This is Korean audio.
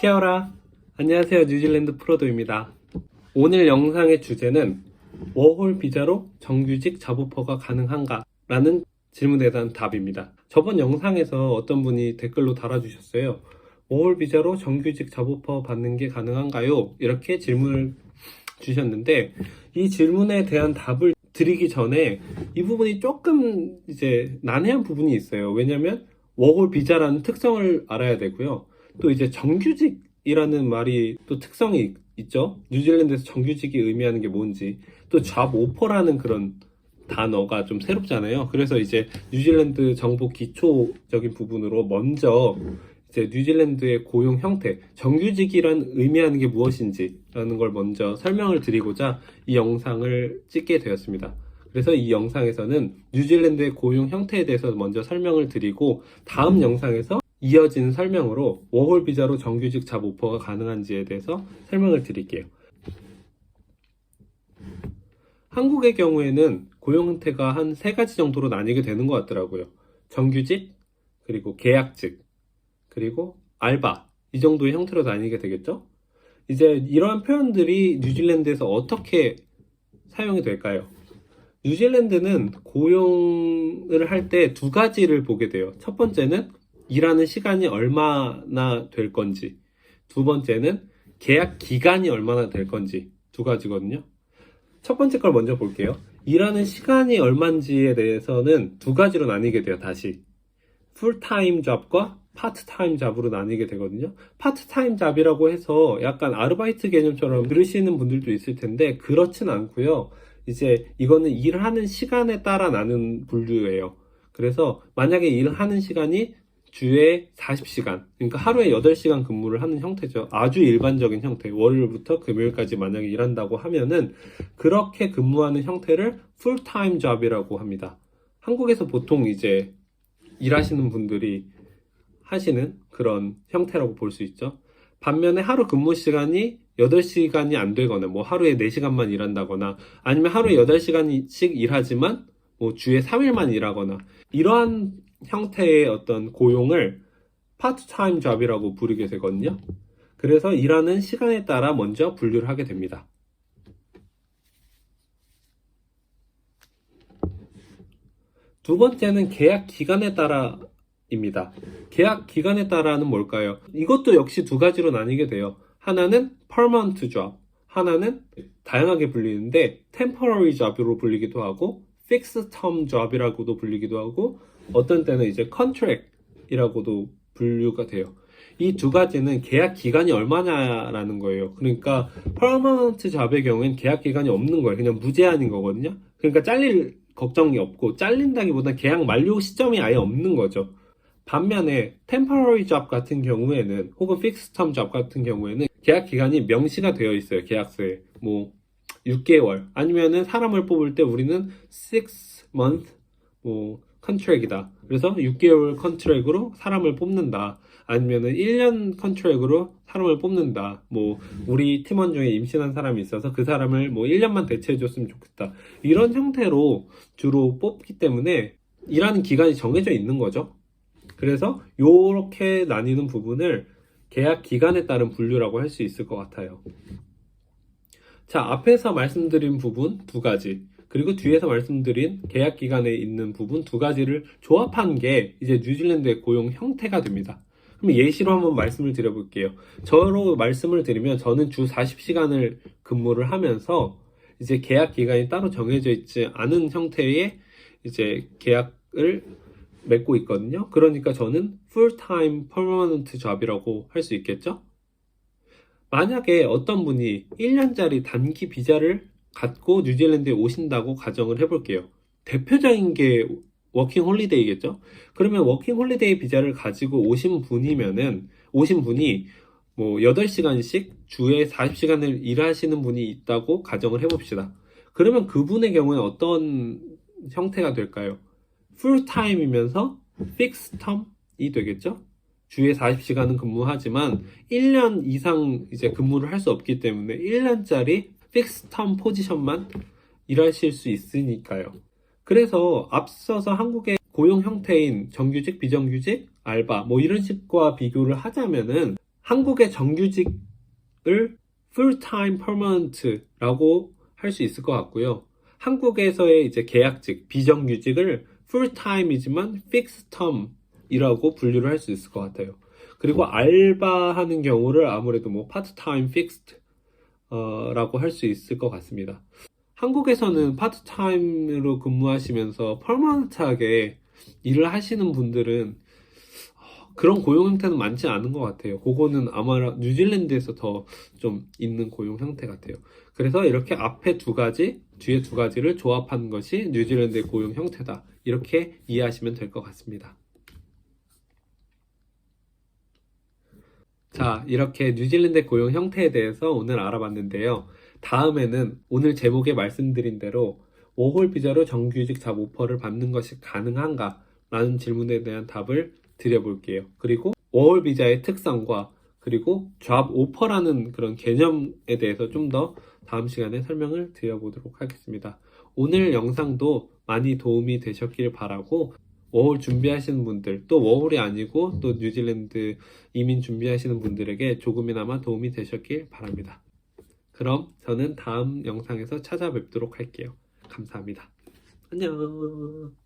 키아라, 안녕하세요. 뉴질랜드 프로도입니다. 오늘 영상의 주제는 워홀 비자로 정규직 잡오퍼가 가능한가? 라는 질문에 대한 답입니다. 저번 영상에서 어떤 분이 댓글로 달아주셨어요. 워홀 비자로 정규직 잡오퍼 받는 게 가능한가요? 이렇게 질문을 주셨는데, 이 질문에 대한 답을 드리기 전에 이 부분이 조금 이제 난해한 부분이 있어요. 왜냐면 워홀 비자라는 특성을 알아야 되고요. 또 이제 정규직이라는 말이 또 특성이 있죠. 뉴질랜드에서 정규직이 의미하는 게 뭔지, 또 잡 오퍼라는 그런 단어가 좀 새롭잖아요. 그래서 이제 뉴질랜드 정보 기초적인 부분으로 먼저 이제 뉴질랜드의 고용 형태, 정규직이란 의미하는 게 무엇인지라는 걸 먼저 설명을 드리고자 이 영상을 찍게 되었습니다. 그래서 이 영상에서는 뉴질랜드의 고용 형태에 대해서 먼저 설명을 드리고, 다음 영상에서 이어진 설명으로 워홀 비자로 정규직 잡 오퍼가 가능한지에 대해서 설명을 드릴게요. 한국의 경우에는 고용 형태가 한 3가지 정도로 나뉘게 되는 것 같더라고요. 정규직, 그리고 계약직, 그리고 알바, 이 정도의 형태로 나뉘게 되겠죠? 이제 이러한 표현들이 뉴질랜드에서 어떻게 사용이 될까요? 뉴질랜드는 고용을 할 때 2가지를 보게 돼요. 첫 번째는 일하는 시간이 얼마나 될 건지, 두 번째는 계약 기간이 얼마나 될 건지, 2가지거든요. 첫 번째 걸 먼저 볼게요. 일하는 시간이 얼마인지에 대해서는 2가지로 나뉘게 돼요. 다시 풀타임 잡과 파트타임 잡으로 나뉘게 되거든요. 파트타임 잡이라고 해서 약간 아르바이트 개념처럼 들으시는 분들도 있을 텐데, 그렇진 않고요. 이제 이거는 일하는 시간에 따라 나는 분류예요. 그래서 만약에 일하는 시간이 주에 40시간, 그러니까 하루에 8시간 근무를 하는 형태죠. 아주 일반적인 형태, 월요일부터 금요일까지 만약에 일한다고 하면은 그렇게 근무하는 형태를 풀타임 잡이라고 합니다. 한국에서 보통 이제 일하시는 분들이 하시는 그런 형태라고 볼 수 있죠. 반면에 하루 근무 시간이 8시간이 안 되거나, 뭐 하루에 4시간만 일한다거나, 아니면 하루에 8시간씩 일하지만 뭐 주에 3일만 일하거나, 이러한 형태의 어떤 고용을 파트타임 잡이라고 부르게 되거든요. 그래서 일하는 시간에 따라 먼저 분류를 하게 됩니다. 두 번째는 계약 기간에 따라입니다. 계약 기간에 따라는 뭘까요? 이것도 역시 2가지로 나뉘게 돼요. 하나는 permanent job, 하나는 다양하게 불리는데 temporary job으로 불리기도 하고 fixed term job이라고도 불리기도 하고, 어떤 때는 이제 contract이라고도 분류가 돼요. 이 2가지는 계약 기간이 얼마냐라는 거예요. 그러니까 permanent job의 경우엔 계약 기간이 없는 거예요. 그냥 무제한인 거거든요. 그러니까 잘릴 걱정이 없고, 잘린다기보다 계약 만료 시점이 아예 없는 거죠. 반면에 temporary job 같은 경우에는, 혹은 fixed term job 같은 경우에는 계약 기간이 명시가 되어 있어요. 계약서에 뭐 6개월, 아니면은 사람을 뽑을 때 우리는 6month 뭐 컨트랙이다. 그래서 6개월 컨트랙으로 사람을 뽑는다. 아니면은 1년 컨트랙으로 사람을 뽑는다. 뭐 우리 팀원 중에 임신한 사람이 있어서 그 사람을 뭐 1년만 대체해줬으면 좋겠다. 이런 형태로 주로 뽑기 때문에 일하는 기간이 정해져 있는 거죠. 그래서 이렇게 나뉘는 부분을 계약 기간에 따른 분류라고 할 수 있을 것 같아요. 자, 앞에서 말씀드린 부분 2가지, 그리고 뒤에서 말씀드린 계약 기간에 있는 부분 2가지를 조합한 게 이제 뉴질랜드의 고용 형태가 됩니다. 그럼 예시로 한번 말씀을 드려볼게요. 저로 말씀을 드리면, 저는 주 40시간을 근무를 하면서 이제 계약 기간이 따로 정해져 있지 않은 형태의 이제 계약을 맺고 있거든요. 그러니까 저는 full-time permanent job이라고 할 수 있겠죠? 만약에 어떤 분이 1년짜리 단기 비자를 갖고 뉴질랜드에 오신다고 가정을 해볼게요. 대표적인 게 워킹 홀리데이겠죠? 그러면 워킹 홀리데이 비자를 가지고 오신 분이 뭐 8시간씩 주에 40시간을 일하시는 분이 있다고 가정을 해봅시다. 그러면 그분의 경우는 어떤 형태가 될까요? 풀타임이면서 픽스 텀이 되겠죠? 주에 40시간은 근무하지만 1년 이상 이제 근무를 할 수 없기 때문에 1년짜리 픽스 텀 포지션만 일하실 수 있으니까요. 그래서 앞서서 한국의 고용 형태인 정규직, 비정규직, 알바 뭐 이런 식과 비교를 하자면은 한국의 정규직을 full-time permanent라고 할 수 있을 것 같고요. 한국에서의 이제 계약직, 비정규직을 full-time이지만 fixed term이라고 분류를 할 수 있을 것 같아요. 그리고 알바하는 경우를 아무래도 뭐 part-time fixed 라고 할 수 있을 것 같습니다. 한국에서는 파트타임으로 근무하시면서 퍼머넌트하게 일을 하시는 분들은 그런 고용 형태는 많지 않은 것 같아요. 그거는 아마 뉴질랜드에서 더 좀 있는 고용 형태 같아요. 그래서 이렇게 앞에 두 가지, 뒤에 두 가지를 조합한 것이 뉴질랜드의 고용 형태다. 이렇게 이해하시면 될 것 같습니다. 자, 이렇게 뉴질랜드 고용 형태에 대해서 오늘 알아봤는데요. 다음에는 오늘 제목에 말씀드린 대로 워홀 비자로 정규직 잡 오퍼를 받는 것이 가능한가? 라는 질문에 대한 답을 드려볼게요. 그리고 워홀 비자의 특성과 그리고 잡 오퍼라는 그런 개념에 대해서 좀 더 다음 시간에 설명을 드려보도록 하겠습니다. 오늘 영상도 많이 도움이 되셨길 바라고 워홀 준비하시는 분들, 또 워홀이 아니고 또 뉴질랜드 이민 준비하시는 분들에게 조금이나마 도움이 되셨길 바랍니다. 그럼 저는 다음 영상에서 찾아뵙도록 할게요. 감사합니다. 안녕.